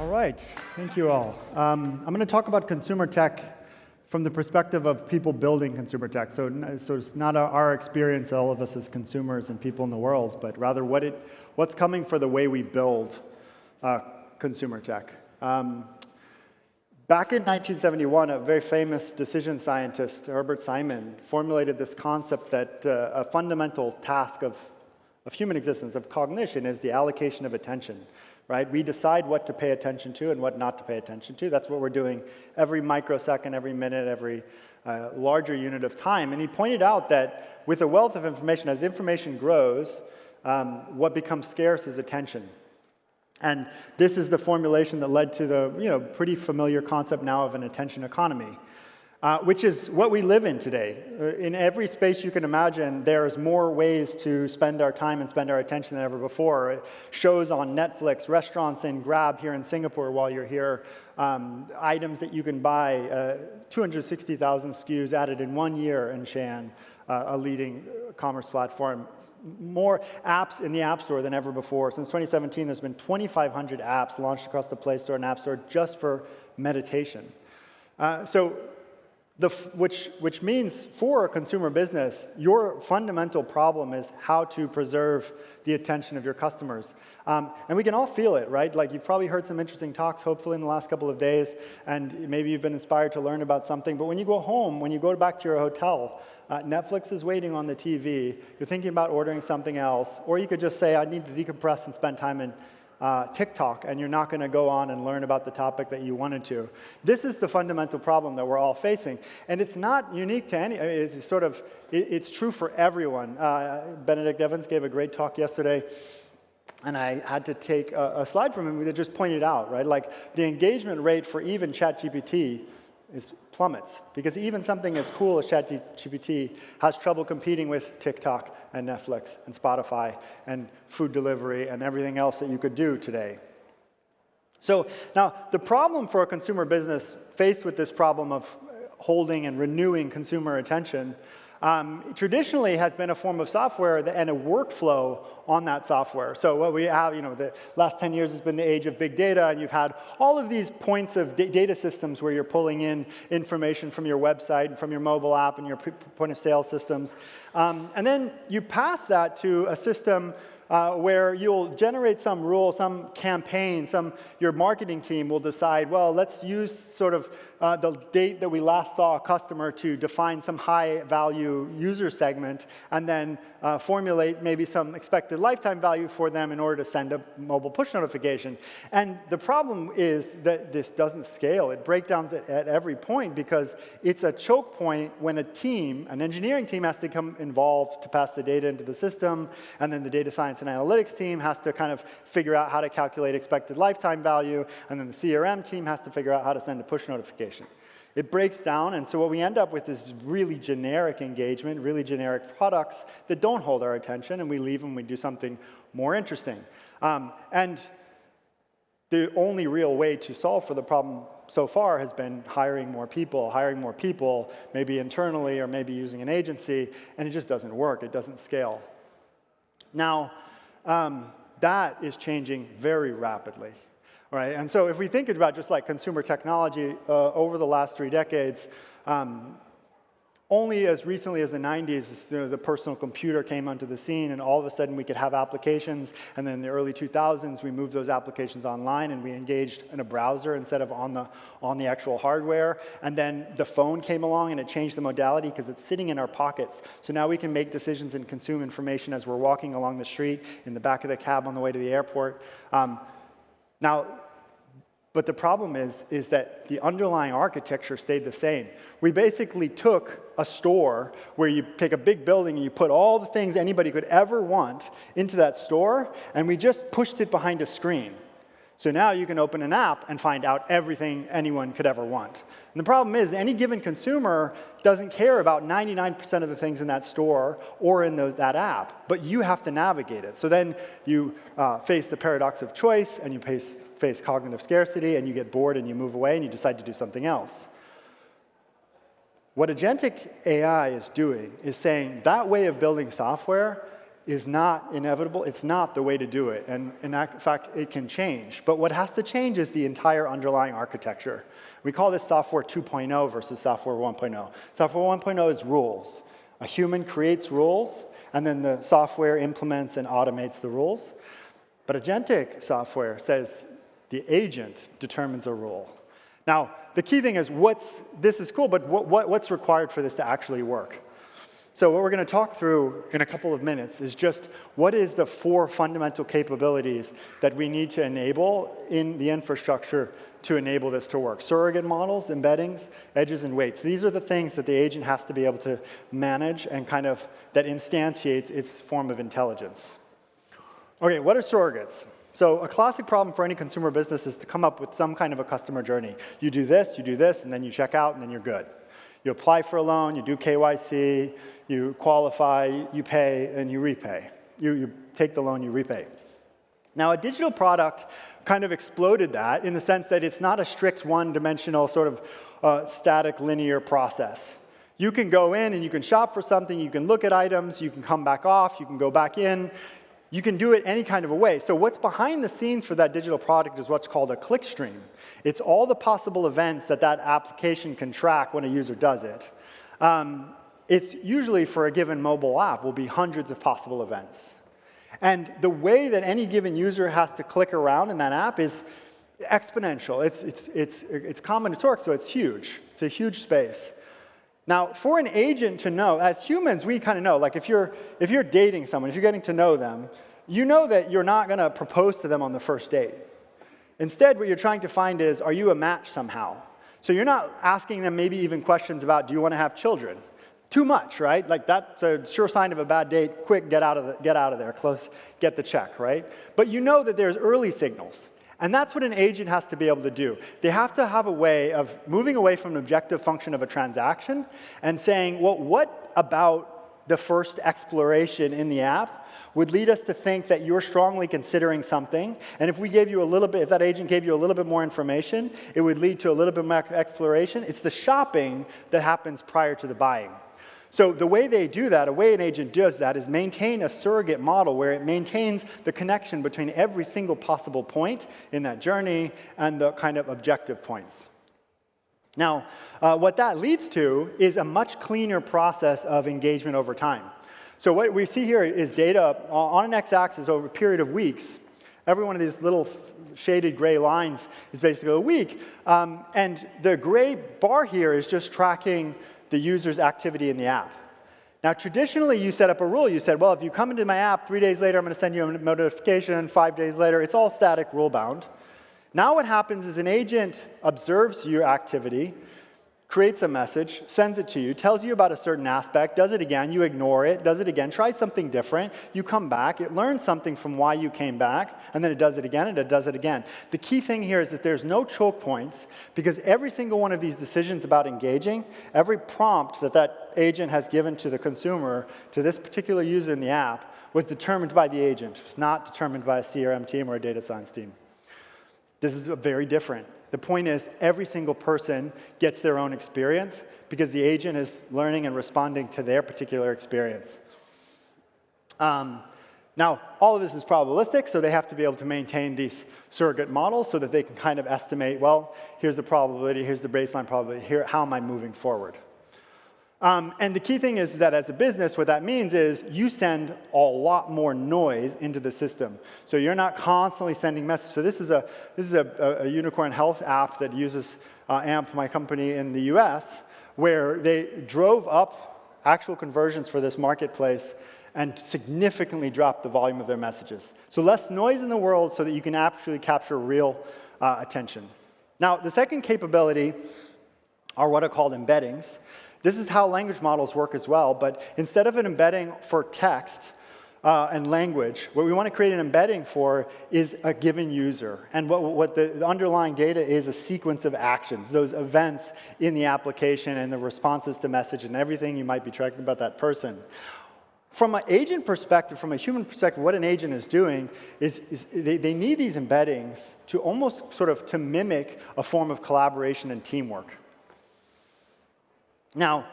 All right, thank you all. I'm going to talk about consumer tech from the perspective of people building consumer tech. So it's not our experience, all of us as consumers and people in the world, but rather what's coming for the way we build consumer tech. Back in 1971, a very famous decision scientist, Herbert Simon, formulated this concept that a fundamental task of human existence, of cognition, is the allocation of attention. Right? We decide what to pay attention to and what not to pay attention to. That's what we're doing every microsecond, every minute, every larger unit of time. And he pointed out that with a wealth of information, as information grows, what becomes scarce is attention. And this is the formulation that led to the pretty familiar concept now of an attention economy, which is what we live in today. In every space you can imagine, there's more ways to spend our time and spend our attention than ever before. Shows on Netflix, restaurants in Grab here in Singapore while you're here, items that you can buy, 260,000 SKUs added in 1 year in Shan, a leading commerce platform. More apps in the App Store than ever before. Since 2017, there's been 2,500 apps launched across the Play Store and App Store just for meditation. Which means for a consumer business, your fundamental problem is how to preserve the attention of your customers. And we can all feel it, right? Like you've probably heard some interesting talks, hopefully in the last couple of days, and maybe you've been inspired to learn about something. But when you go home, when you go back to your hotel, Netflix is waiting on the TV, you're thinking about ordering something else, or you could just say, I need to decompress and spend time in TikTok, and you're not going to go on and learn about the topic that you wanted to. This is the fundamental problem that we're all facing, and it's not unique to any. It's true for everyone. Benedict Evans gave a great talk yesterday, and I had to take a slide from him that just pointed out, right? Like the engagement rate for even ChatGPT is plummets, because even something as cool as ChatGPT has trouble competing with TikTok and Netflix and Spotify and food delivery and everything else that you could do today. So now the problem for a consumer business faced with this problem of holding and renewing consumer attention traditionally has been a form of software and a workflow on that software. So what we have, the last 10 years has been the age of big data, and you've had all of these points of data systems where you're pulling in information from your website and from your mobile app and your point of sale systems. And then you pass that to a system where you'll generate some rule, some campaign, your marketing team will decide, well, let's use sort of the date that we last saw a customer to define some high-value user segment, and then formulate maybe some expected lifetime value for them in order to send a mobile push notification. And the problem is that this doesn't scale. It breaks down at every point because it's a choke point when an engineering team has to become involved to pass the data into the system, and then the data science and analytics team has to kind of figure out how to calculate expected lifetime value, and then the CRM team has to figure out how to send a push notification. It breaks down, and so what we end up with is really generic engagement, really generic products that don't hold our attention, and we leave them, we do something more interesting. And the only real way to solve for the problem so far has been hiring more people, maybe internally or maybe using an agency, and it just doesn't work, it doesn't scale. Now, that is changing very rapidly. Right, and so if we think about just like consumer technology over the last 3 decades, only as recently as the 90s, the personal computer came onto the scene, and all of a sudden we could have applications. And then in the early 2000s, we moved those applications online, and we engaged in a browser instead of on the actual hardware. And then the phone came along, and it changed the modality because it's sitting in our pockets. So now we can make decisions and consume information as we're walking along the street, in the back of the cab on the way to the airport. But the problem is that the underlying architecture stayed the same. We basically took a store where you take a big building and you put all the things anybody could ever want into that store, and we just pushed it behind a screen. So now you can open an app and find out everything anyone could ever want. And the problem is any given consumer doesn't care about 99% of the things in that store or in that app, but you have to navigate it. So then you face the paradox of choice, and you face cognitive scarcity, and you get bored and you move away and you decide to do something else. What Agentic AI is doing is saying that way of building software is not inevitable. It's not the way to do it. And in fact, it can change. But what has to change is the entire underlying architecture. We call this software 2.0 versus software 1.0. Software 1.0 is rules. A human creates rules, and then the software implements and automates the rules. But agentic software says the agent determines a rule. Now, the key thing is this is cool, but what's required for this to actually work? So what we're going to talk through in a couple of minutes is just what is the 4 fundamental capabilities that we need to enable in the infrastructure to enable this to work. Surrogate models, embeddings, edges, and weights. These are the things that the agent has to be able to manage and kind of that instantiates its form of intelligence. Okay, what are surrogates? So a classic problem for any consumer business is to come up with some kind of a customer journey. You do this, and then you check out, and then you're good. You apply for a loan, you do KYC, you qualify, you pay, and you repay. You take the loan, you repay. Now, a digital product kind of exploded that in the sense that it's not a strict one-dimensional sort of static linear process. You can go in and you can shop for something, you can look at items, you can come back off, you can go back in. You can do it any kind of a way. So what's behind the scenes for that digital product is what's called a click stream. It's all the possible events that application can track when a user does it. It's usually for a given mobile app will be hundreds of possible events. And the way that any given user has to click around in that app is exponential. It's combinatoric, so it's huge. It's a huge space. Now, for an agent to know, as humans, we kind of know, like if you're dating someone, if you're getting to know them, you know that you're not going to propose to them on the first date. Instead, what you're trying to find is, are you a match somehow? So you're not asking them maybe even questions about, do you want to have children? Too much, right? Like that's a sure sign of a bad date. Quick, get out of there, close, get the check, right? But you know that there's early signals. And that's what an agent has to be able to do. They have to have a way of moving away from an objective function of a transaction and saying, well, what about the first exploration in the app would lead us to think that you're strongly considering something, and if that agent gave you a little bit more information, it would lead to a little bit more exploration. It's the shopping that happens prior to the buying. So the way they do that, a way an agent does that, is maintain a surrogate model where it maintains the connection between every single possible point in that journey and the kind of objective points. Now, what that leads to is a much cleaner process of engagement over time. So what we see here is data on an x-axis over a period of weeks. Every one of these little shaded gray lines is basically a week. And the gray bar here is just tracking the user's activity in the app. Now, traditionally, you set up a rule. You said, well, if you come into my app, 3 days later, I'm going to send you a notification, 5 days later. It's all static, rule-bound. Now what happens is an agent observes your activity, creates a message, sends it to you, tells you about a certain aspect, does it again, you ignore it, does it again, tries something different, you come back, it learns something from why you came back, and then it does it again, and it does it again. The key thing here is that there's no choke points, because every single one of these decisions about engaging, every prompt that agent has given to the consumer, to this particular user in the app, was determined by the agent. It was not determined by a CRM team or a data science team. This is very different. The point is, every single person gets their own experience because the agent is learning and responding to their particular experience. Now, all of this is probabilistic, so they have to be able to maintain these surrogate models so that they can kind of estimate, well, here's the probability, here's the baseline probability, here, how am I moving forward? And the key thing is that as a business, what that means is you send a lot more noise into the system. So you're not constantly sending messages. So this is a unicorn health app that uses Aampe, my company in the US, where they drove up actual conversions for this marketplace and significantly dropped the volume of their messages. So less noise in the world so that you can actually capture real attention. Now, the second capability are what are called embeddings. This is how language models work as well, but instead of an embedding for text and language, what we want to create an embedding for is a given user. And what the underlying data is a sequence of actions, those events in the application and the responses to message and everything you might be tracking about that person. From an agent perspective, from a human perspective, what an agent is doing is they need these embeddings to almost sort of to mimic a form of collaboration and teamwork. Now,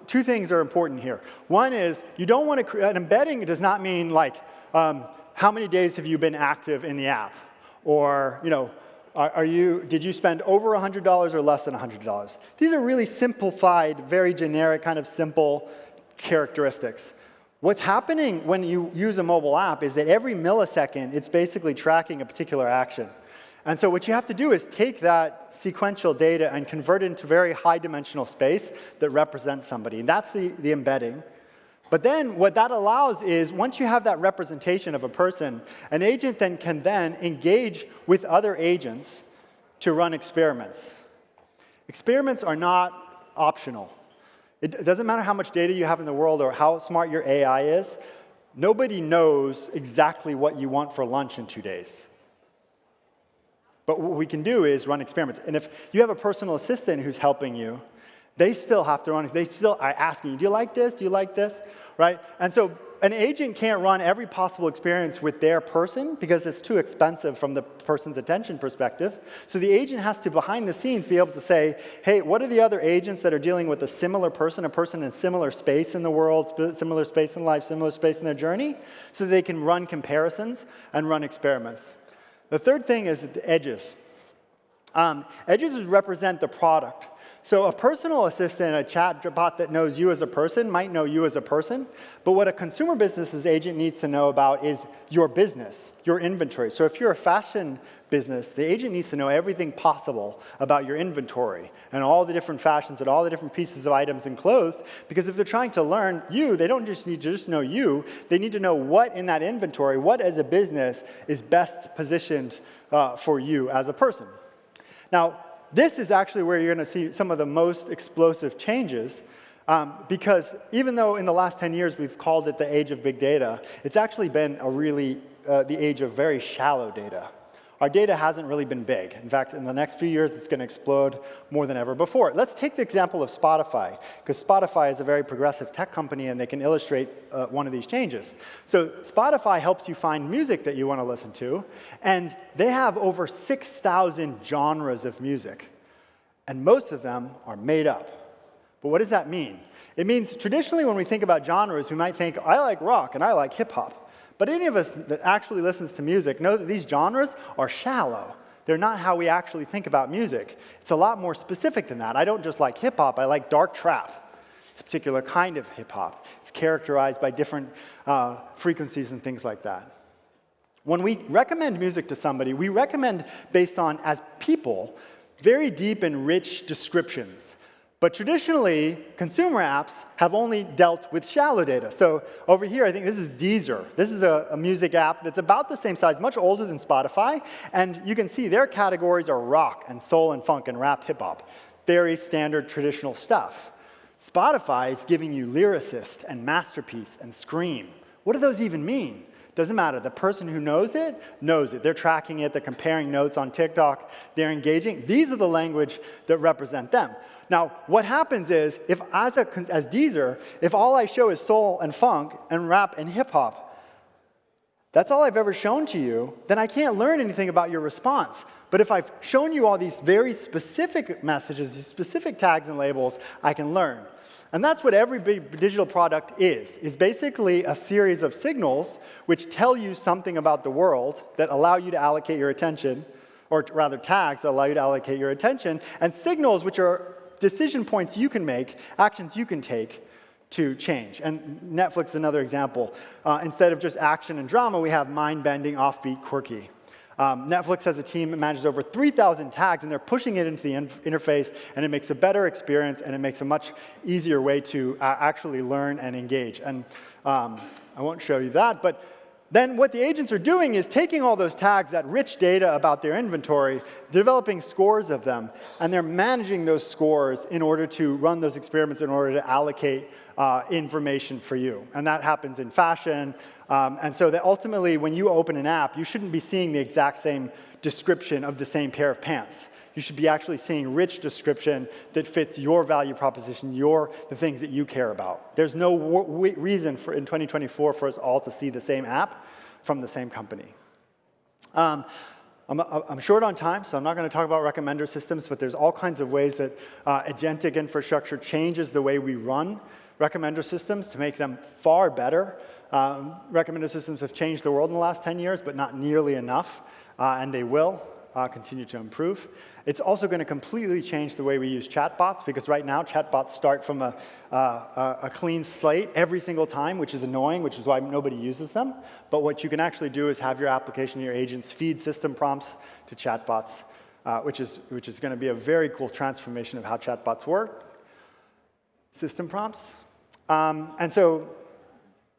two things are important here. One is you don't want to create an embedding. Does not mean like how many days have you been active in the app, or did you spend over $100 or less than $100? These are really simplified, very generic, kind of simple characteristics. What's happening when you use a mobile app is that every millisecond, it's basically tracking a particular action. And so what you have to do is take that sequential data and convert it into very high-dimensional space that represents somebody. And that's the embedding. But then what that allows is, once you have that representation of a person, an agent then can engage with other agents to run experiments. Experiments are not optional. It doesn't matter how much data you have in the world or how smart your AI is. Nobody knows exactly what you want for lunch in 2 days. But what we can do is run experiments. And if you have a personal assistant who's helping you, they still have to run, they still are asking you, do you like this? Do you like this? Right? And so an agent can't run every possible experience with their person because it's too expensive from the person's attention perspective. So the agent has to, behind the scenes, be able to say, hey, what are the other agents that are dealing with a similar person, a person in similar space in the world, similar space in life, similar space in their journey, so they can run comparisons and run experiments. The third thing is the edges. Edges represent the product. So a personal assistant, a chatbot that knows you as a person, might know you as a person. But what a consumer business's agent needs to know about is your business, your inventory. So if you're a fashion business, the agent needs to know everything possible about your inventory and all the different fashions and all the different pieces of items and clothes. Because if they're trying to learn you, they don't just need to just know you. They need to know what in that inventory, what as a business is best positioned for you as a person. Now, this is actually where you're going to see some of the most explosive changes, because even though in the last 10 years we've called it the age of big data, it's actually been the age of very shallow data. Our data hasn't really been big. In fact, in the next few years, it's going to explode more than ever before. Let's take the example of Spotify, because Spotify is a very progressive tech company, and they can illustrate one of these changes. So Spotify helps you find music that you want to listen to, and they have over 6,000 genres of music, and most of them are made up. But what does that mean? It means traditionally when we think about genres, we might think, I like rock and I like hip-hop. But any of us that actually listens to music know that these genres are shallow. They're not how we actually think about music. It's a lot more specific than that. I don't just like hip-hop, I like dark trap. It's a particular kind of hip-hop. It's characterized by different frequencies and things like that. When we recommend music to somebody, we recommend based on, as people, very deep and rich descriptions. But traditionally, consumer apps have only dealt with shallow data. So over here, I think this is Deezer. This is a music app that's about the same size, much older than Spotify. And you can see their categories are rock and soul and funk and rap hip-hop. Very standard traditional stuff. Spotify is giving you lyricist and masterpiece and scream. What do those even mean? Doesn't matter. The person who knows it, knows it. They're tracking it. They're comparing notes on TikTok. They're engaging. These are the language that represent them. Now, what happens is, if as Deezer, if all I show is soul and funk and rap and hip-hop, that's all I've ever shown to you, then I can't learn anything about your response. But if I've shown you all these very specific messages, these specific tags and labels, I can learn. And that's what every big digital product is basically a series of signals which tell you something about the world that allow you to allocate your attention, or rather tags that allow you to allocate your attention, and signals which are decision points you can make, actions you can take to change. And Netflix is another example. Instead of just action and drama, we have mind-bending, offbeat, quirky. Netflix has a team that manages over 3,000 tags, and they're pushing it into the interface, and it makes a better experience, and it makes a much easier way to actually learn and engage. And I won't show you that, but then what the agents are doing is taking all those tags, that rich data about their inventory, developing scores of them, and they're managing those scores in order to run those experiments, in order to allocate information for you. And that happens in fashion. And so that ultimately, when you open an app, you shouldn't be seeing the exact same description of the same pair of pants. You should be actually seeing rich description that fits your value proposition, the things that you care about. There's no reason in 2024 for us all to see the same app from the same company. I'm short on time, so I'm not going to talk about recommender systems, but there's all kinds of ways that agentic infrastructure changes the way we run recommender systems to make them far better. Recommender systems have changed the world in the last 10 years, but not nearly enough, and they will continue to improve. It's also going to completely change the way we use chatbots, because right now chatbots start from a clean slate every single time, which is annoying, which is why nobody uses them. But what you can actually do is have your application, your agents, feed system prompts to chatbots, which is going to be a very cool transformation of how chatbots work. System prompts. And so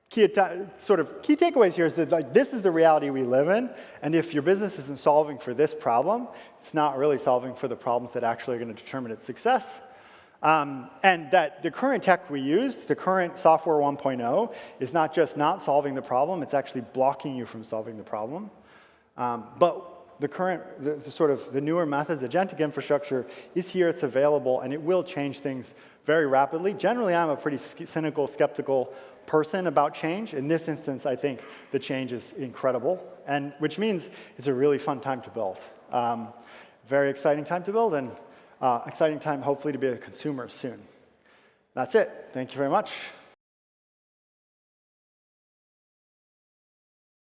key takeaways here is that like, this is the reality we live in, and if your business isn't solving for this problem, it's not really solving for the problems that actually are going to determine its success. And that the current tech we use, the current software 1.0, is not just not solving the problem, it's actually blocking you from solving the problem. But the newer methods, agentic infrastructure is here, it's available, and it will change things very rapidly. Generally, I'm a pretty cynical, skeptical person about change. In this instance, I think the change is incredible, and which means it's a really fun time to build. Very exciting time to build, and exciting time, hopefully, to be a consumer soon. That's it. Thank you very much.